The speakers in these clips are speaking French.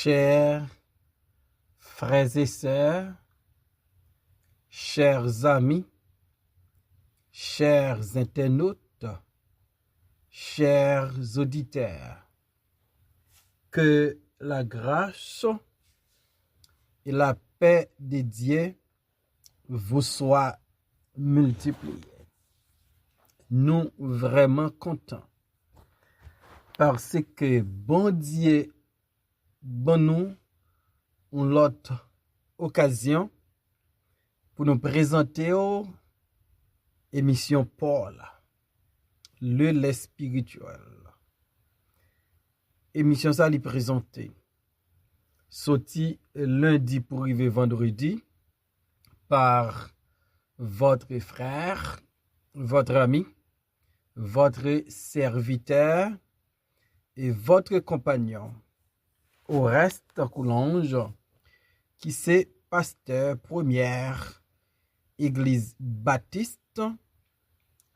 Chers frères et sœurs, chers amis, chers internautes, chers auditeurs, que la grâce et la paix de Dieu vous soient multipliées. Nous vraiment contents parce que bon Dieu, bon nous, une autre occasion pour nous présenter aux émission Paul, le lait spirituel. Émission ça lui présenter. Sorti lundi pour arriver vendredi par votre frère, votre ami, votre serviteur et votre compagnon. Au reste, Coulange, qui c'est pasteur première église baptiste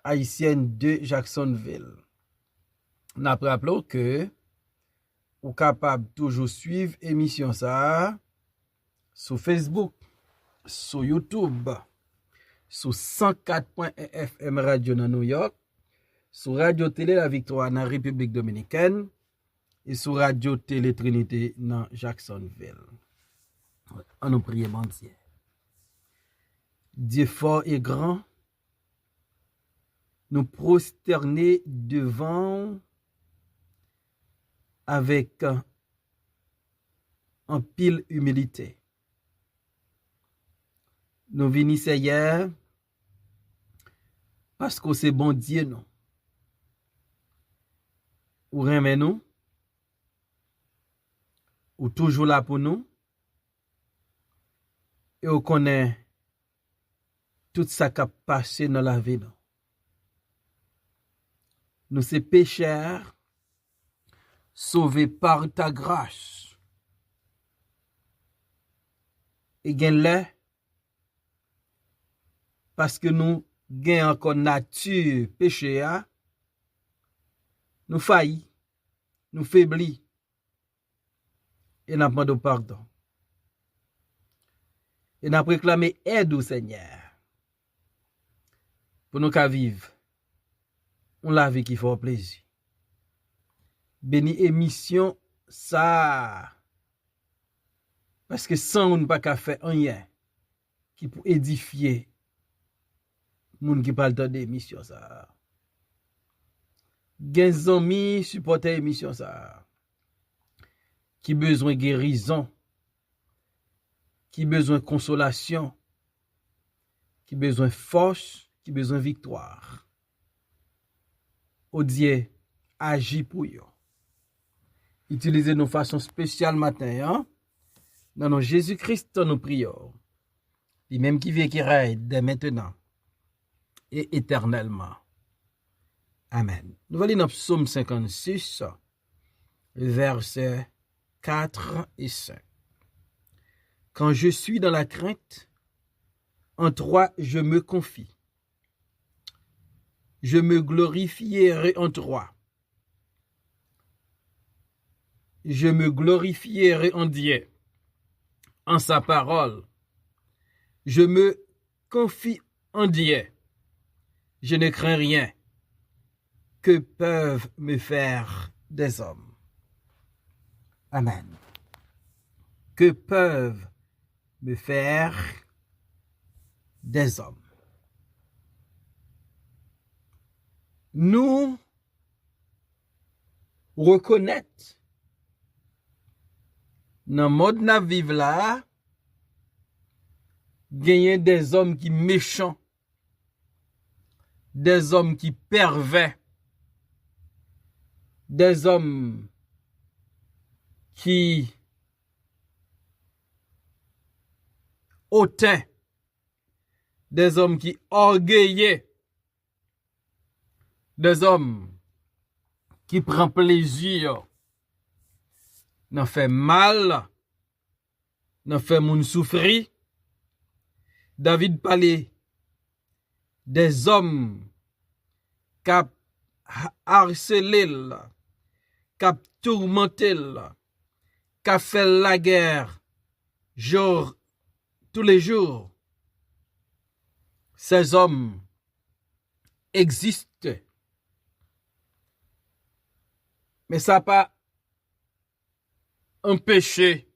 haïtienne de Jacksonville. N'a rappelé que vous capable toujours suivre émission ça sur Facebook, sur YouTube, sur 104.1 FM Radio dans New York, sur Radio Télé La Victoire dans République Dominicaine et sur Radio Télé Trinité dans Jacksonville. On nous prie, mon Dieu. Dieu fort et grand, nous prosterner devant avec en pile humilité. Nous venons hier parce que c'est bon Dieu non. Ou remet nous, ou toujours là pour nous, et on connaît tout ça qui a passé dans la vie. Nous sommes pécheurs, sauvés par ta grâce. Et gain parce que nous gain encore nature péché, nous faillis, nous faiblis, et nous demandons pardon. Et nous réclamons aide au Seigneur pour nous vivre la vie qui fait plaisir. Béni émission ça parce que sans on pas qu'à faire rien qui pour édifier moun qui parle de émission ça. Gen amis supporter émission ça qui besoin guérison, qui besoin consolation, qui besoin force, qui besoin victoire. Oh Dieu, agis pour eux. Utilisez nos façons spéciales matin, dans nos Jésus-Christ, nous prions. Et même qui vit qui règne dès maintenant et éternellement. Amen. Nous allons dans Psaume 56, versets 4 et 5. Quand je suis dans la crainte, en toi je me confie. Je me glorifierai en toi. Je me glorifierai en Dieu, en sa parole. Je me confie en Dieu. Je ne crains rien. Que peuvent me faire des hommes? Amen. Que peuvent me faire des hommes? Nous reconnaître dans le mode na vivre là, gagner des hommes qui méchants, des hommes qui pervers, des hommes qui hautains, des hommes qui orgueilleux, des hommes qui prennent plaisir, n'en fait mal, n'en fait moun souffrir. David parlait des hommes qui harcelé, qui tourmenté, qu'a fait la guerre jour, tous les jours, ces hommes existent. Mais ça n'a pas empêché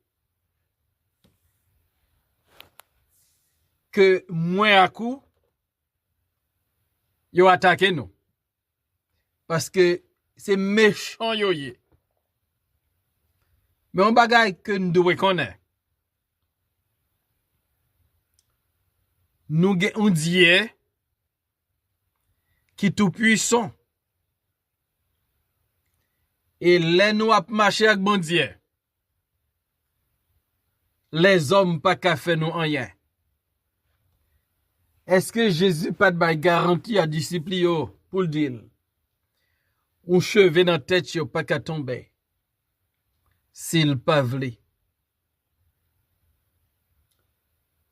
que moins à coup, ils ont attaqué nous. Parce que c'est méchant yo yé. Mais on bagaille que nous devons connaître. Nous avons un Dieu qui est tout puissant. Et les nous a marché avec bon Dieu. Les hommes pas qu'à faire nous rien. Est-ce que Jésus pas de garantie à disciples yo pour le dire? Ou cheveux dans la tête yo pas qu'à tomber. S'il pas vle.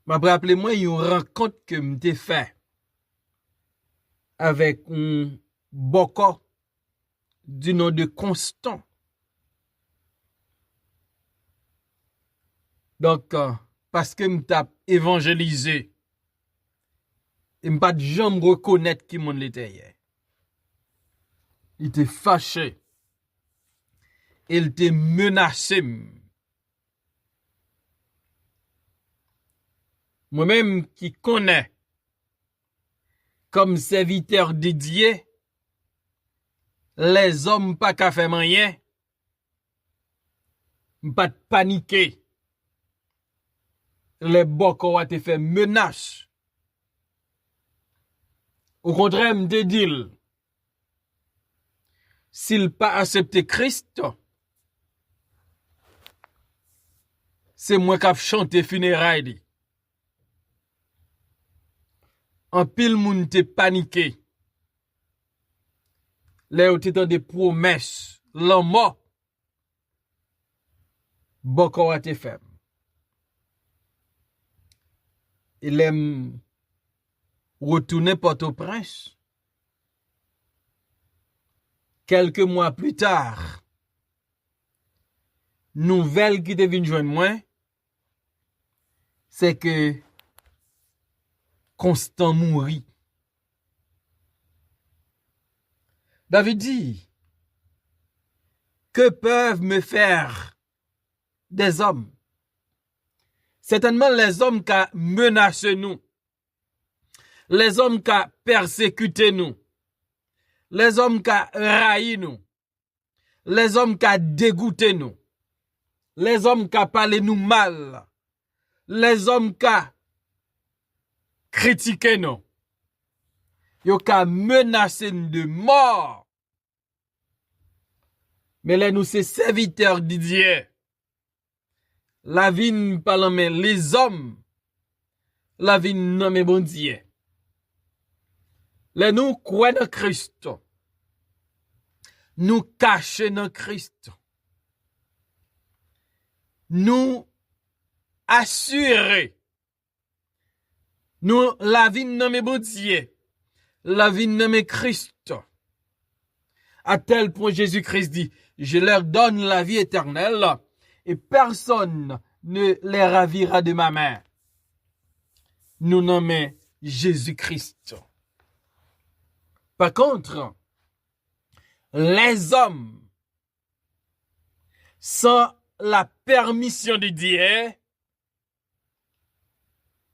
M'a rappelé moi une rencontre que m'te fait avec un boko du nom de Constant. Donc parce que m't'a évangélisé, et m'pas jamais reconnaître qui mon l'était. Il était fâché. Il était menacé. Moi-même qui connais comme serviteur dédié, les hommes pas qu'à faire rien, pas de paniquer. Les boko a te fait menace. Au contraire, m'te dit, s'il pas accepté Christ, c'est moi qui chanté funérailles. En pile moun te paniqué. Là où t'étais des promesses, l'en mort. Boko a te fait. Il aime retourner Port-au-Prince. Quelques mois plus tard, nouvelle qui devine joindre moi, c'est que Constant mourit. David dit, que peuvent me faire des hommes? Certainement les hommes qui menacent nous, les hommes qui persécutent nous, les hommes qui raillent nous, les hommes qui dégoûtent nous, les hommes qui parlent nous mal, les hommes qui critiquent nous, yo ka menacé de mort. Mais là nous c'est serviteurs de Dieu. La vie ne parle mais les hommes, la vie non bon Dieu. Là nous croyons dans Christ. Nous cachons dans Christ. Nous assurer. Nous la vie non bon Dieu. La vie nommée Christ. À tel point Jésus-Christ dit, je leur donne la vie éternelle et personne ne les ravira de ma main. Nous nommons Jésus-Christ. Par contre, les hommes, sans la permission de Dieu,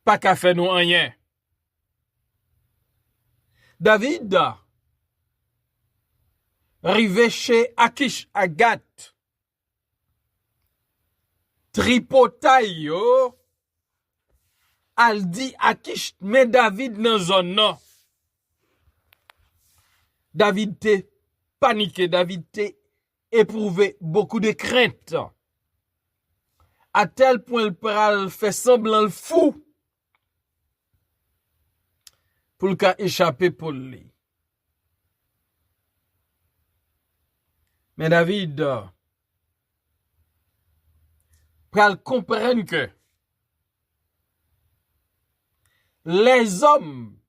pas qu'à faire nous rien. David, arrivé chez Akish Agat, tripotaille yo, al dit Akish, mais David dans zone non. David t'est paniqué, David t'est éprouvé beaucoup de crainte. À tel point le pral fait semblant le fou pour le cas échapper pour lui. Mais David pral comprendre que les hommes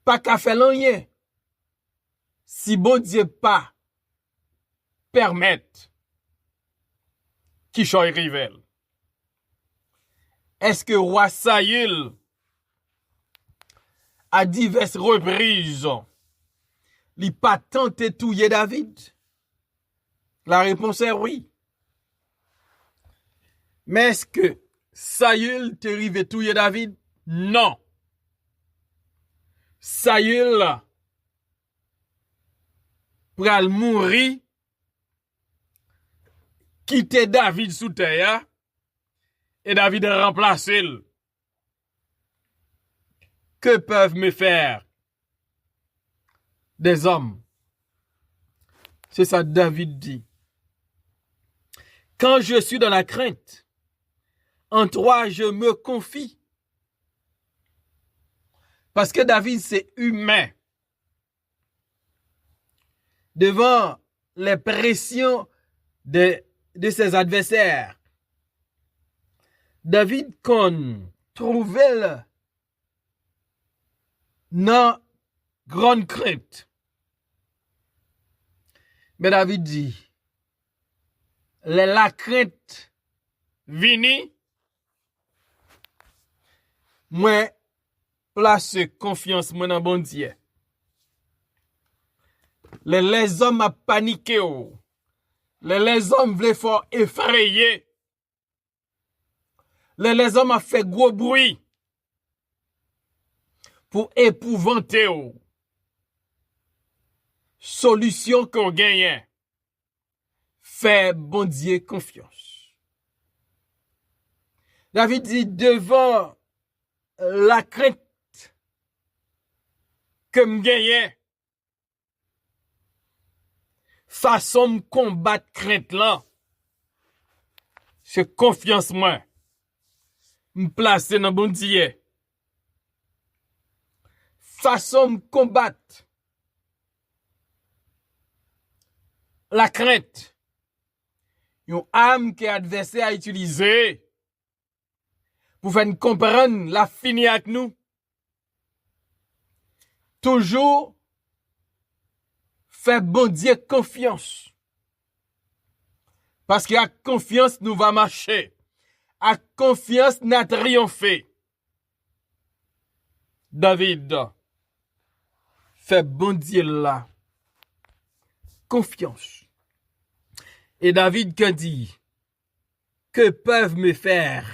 pas qu'à faire rien si bon Dieu pas permettre. qui choy rivel. Est-ce que roi Saül, à diverses reprises, il pas tenté touiller David? La réponse est oui. Mais est-ce que Saül te rive touiller David? Non. Saül pral mourir, quitter David sous terre, et David remplace. Que peuvent me faire des hommes? C'est ça David dit. Quand je suis dans la crainte, en toi je me confie. Parce que David c'est humain. Devant les pressions de ses adversaires, David qu'on trouvait dans grande crainte. Mais David dit, la crainte vini, moi place confiance moi dans bon Dieu. Les hommes a paniqué, les hommes voulaient fort effrayer, les hommes a fait gros bruit pour épouvanter. Solution qu'on gagne, fait bon Dieu confiance. David dit devant la crainte que me gagne, façon combattre crainte là, c'est confiance moi, me placer dans bon Dieu. Façon combattre la crainte, une âme que l'adversaire a utilisée pour faire comprendre la fini avec nous. Toujours faire bon Dieu confiance. Parce qu'à confiance, nous va marcher. À confiance, nous a triomphé. David, fait bon Dieu là. Confiance. Et David qui dit, que peuvent me faire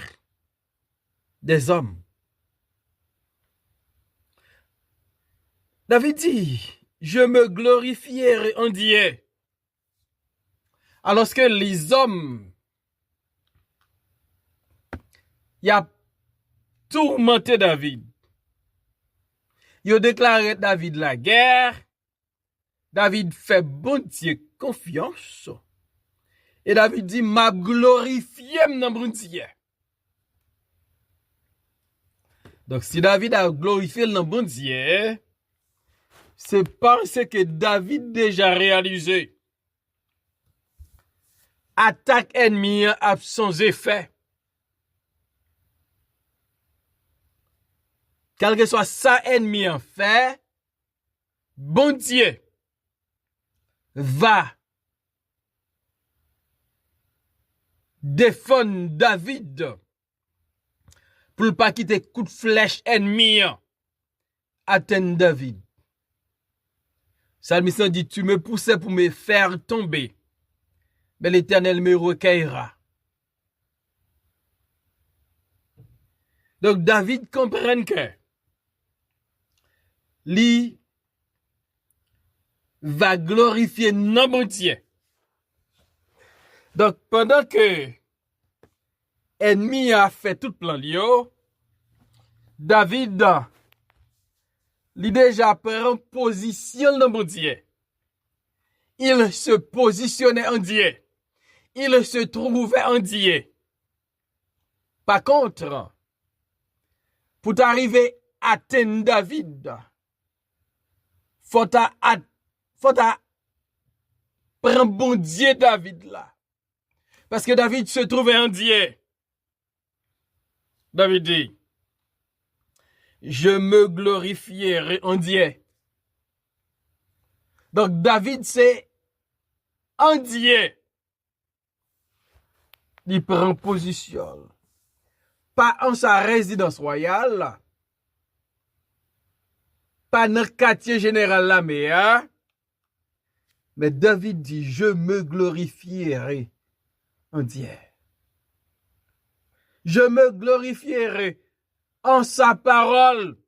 des hommes? David dit, je me glorifierai en Dieu. Alors que les hommes, y a tourmenté David. Ils ont déclaré David la guerre. David fait bon Dieu confiance. Et David dit, m'a glorifié dans bon Dieu. Donc si David a glorifié dans bon Dieu, c'est parce que David déjà réalisé. Attaque ennemi a sans effet. Quel que soit ça ennemi en fait, bon Dieu va défendre David pour ne pas quitter coup de flèche ennemi atteindre David. Psalmiste dit, tu me poussais pour me faire tomber, mais l'Éternel me recueillera. Donc David comprend que lui va glorifier non bon Dieu. Donc pendant que ennemi a fait tout plan lio, David il déjà prend position dans mon Dieu. Il se positionnait en Dieu. Il se trouvait en Dieu. Par contre, pour arriver à atteindre David, faut prendre bon Dieu David là. Parce que David se trouvait en Dieu. David dit, je me glorifierai en Dieu. Donc David c'est en Dieu. il prend position. Pas en sa résidence royale, pas dans le quartier général la mais David dit, je me glorifierai en Dieu. Je me glorifierai en sa parole.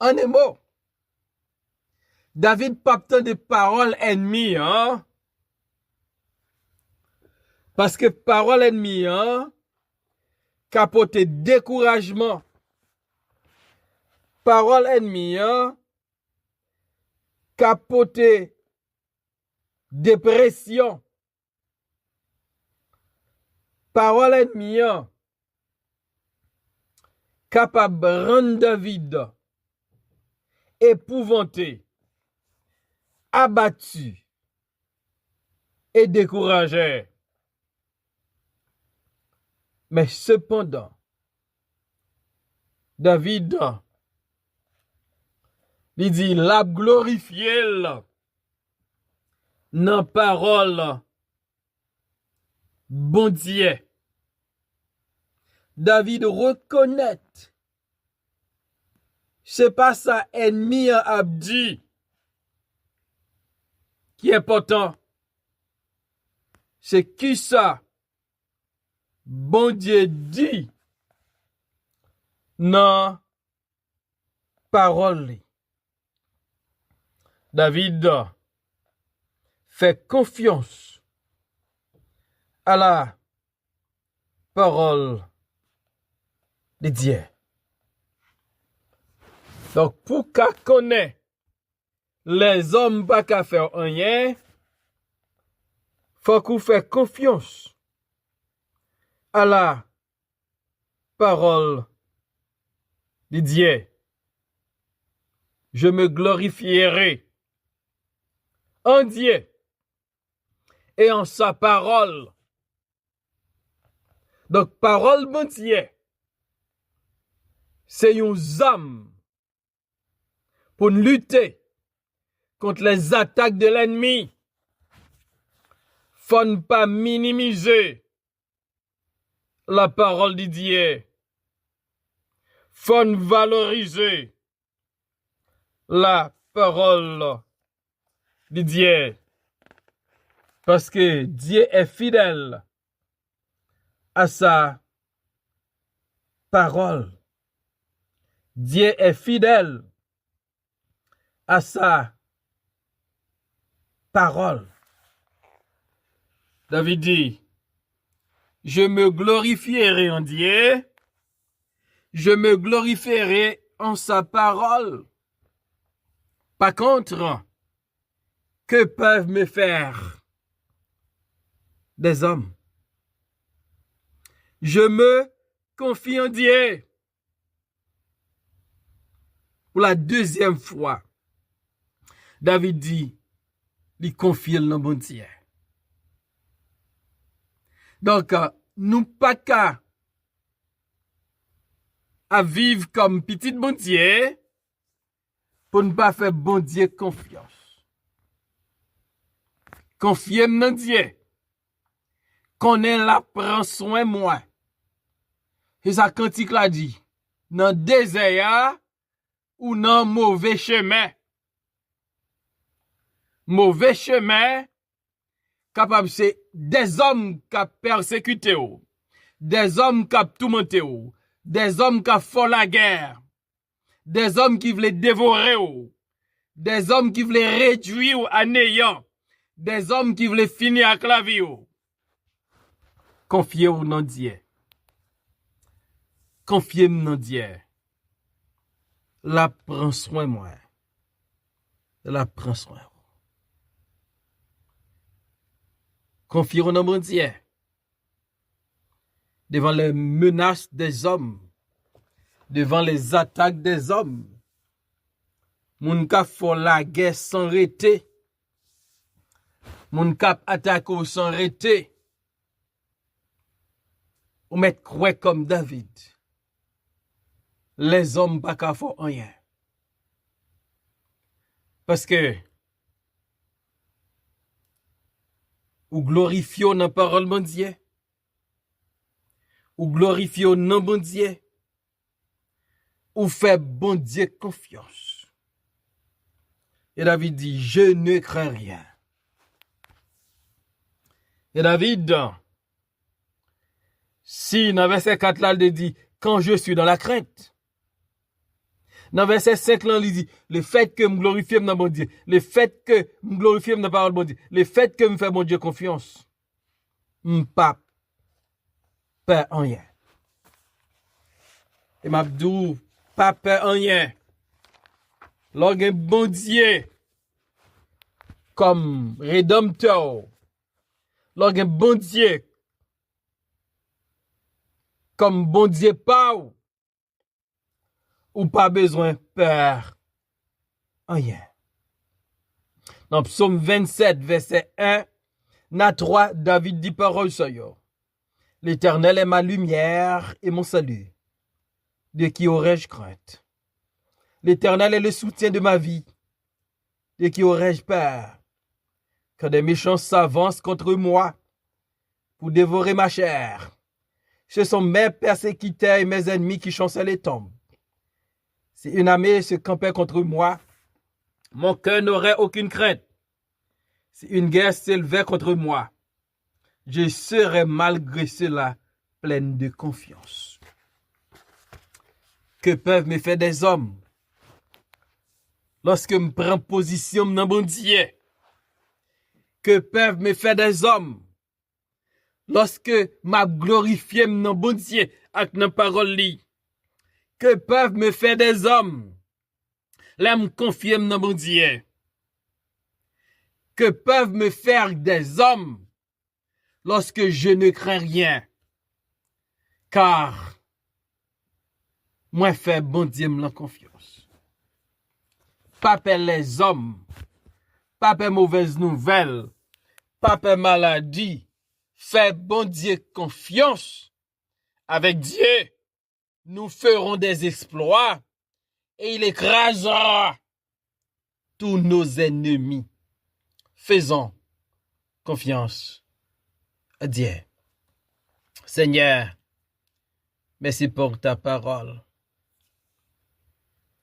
En un mot, David pas tant de paroles ennemies, hein? Parce que parole ennemie, hein, capote découragement. Parole ennemie, hein, capote dépression. Parole ennemie, hein, capable de rendre David épouvanté, abattu et découragé. Mais cependant, David, il dit, la glorifié dans parole bon Dieu. David reconnaît, c'est pas ça ennemi a dit qui est important. C'est qui ça? Bon Dieu dit dans parole. David fait confiance à la parole de Dieu. Donc, pour qu'à connaître les hommes pas qu'à faire rien, faut qu'on fait confiance à la parole de Dieu. Je me glorifierai en Dieu et en sa parole. Donc, parole bon Dieu, c'est une arme pour lutter contre les attaques de l'ennemi. Faut ne pas minimiser la parole de Dieu. Faut ne valoriser la parole de Dieu. Parce que Dieu est fidèle à sa parole. Dieu est fidèle à sa parole. David dit, je me glorifierai en Dieu, je me glorifierai en sa parole. Par contre, que peuvent me faire des hommes? Je me confie en Dieu. Pour la deuxième fois, David dit, il confie dans bon Dieu. Donc, nous pas qu'à vivre comme petit bon Dieu pour ne pas faire bon Dieu confiance. Confiez dans Dieu. Connaît la prend soin moi. C'est ça cantique l'a dit. Dans désert ou dans mauvais chemin. Mauvais chemin, capable c'est des hommes qui persécuté ou, des hommes qui tourmenté ou, des hommes qui font la guerre, des hommes qui veulent dévorer ou, des hommes qui veulent réduire ou à néant, des hommes qui veulent finir avec la vie ou. Confiez-vous dans Dieu. Confiez-moi dans Dieu. La prend soin moi. La prend soin. Confiez-vous dans mon Dieu. Devant les menaces des hommes, devant les attaques des hommes, moun ka fò la guerre sans arrêter, moun ka attaque sans arrêter, ou mettre croix comme David. Les hommes pas ka fò rien. Parce que ou glorifier dans la parole de Dieu, ou glorifier au nom de Dieu, ou faire bon Dieu confiance. Et David dit, je ne crains rien. Et David, si dans verset 4 là, il dit, quand je suis dans la crainte. Dans verset 5 là, il dit, le fait que je glorifie dans bon Dieu, le fait que je glorifie dans la parole de bon Dieu, le fait que je fais bon Dieu confiance, je ne pas peur en rien. Et m'abdou, pas peur en rien. Lorsqu'un bon Dieu, comme rédempteur, lorsqu'un bon Dieu, comme bon Dieu pas, ou pas besoin peur rien. Dans Psaume 27, verset 1, na 3, David dit parole sur yo. L'Éternel est ma lumière et mon salut. De qui aurais-je crainte? L'Éternel est le soutien de ma vie. De qui aurais-je peur? Quand des méchants s'avancent contre moi pour dévorer ma chair. Ce sont mes persécuteurs et mes ennemis qui chancellent les tombes. Si une armée se campait contre moi, mon cœur n'aurait aucune crainte. Si une guerre s'élevait contre moi, je serais malgré cela pleine de confiance. Que peuvent me faire des hommes lorsque je prends position dans mon Dieu? Que peuvent me faire des hommes lorsque je glorifie dans mon Dieu avec nos paroles? Que peuvent me faire des hommes là me confier dans mon Dieu? Que peuvent me faire des hommes lorsque je ne crains rien? Car moi fais bon Dieu me la confiance. Pas peur les hommes, pas peur mauvaise nouvelle, pas peur maladie. Fais bon Dieu confiance. Avec Dieu, nous ferons des exploits et il écrasera tous nos ennemis. Faisons confiance à Dieu. Seigneur, merci pour ta parole.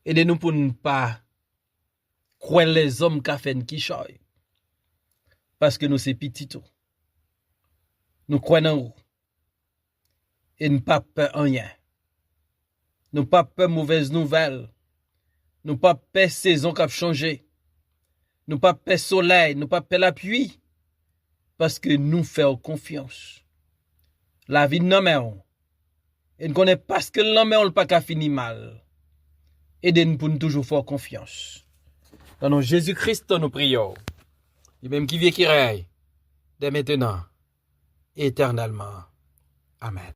Aidez-nous pour ne pas croire les hommes qui font qui choy. Parce que nous c'est petit tout. Nous croyons en vous. Et nous pas peur en rien. Nous pas peur mauvaise nouvelle. Nous pas peur saison qui a changé. Nous pas peur soleil, nous pas peur la pluie. Parce que nous faisons confiance. La vie de l'homme, et nous connaissons parce que l'homme n'a pas qu'à finir mal. Aidez-nous pour nous toujours faire confiance. Dans nom de Jésus-Christ, nous prions. Et même qui vit qui règne, dès maintenant, éternellement. Amen.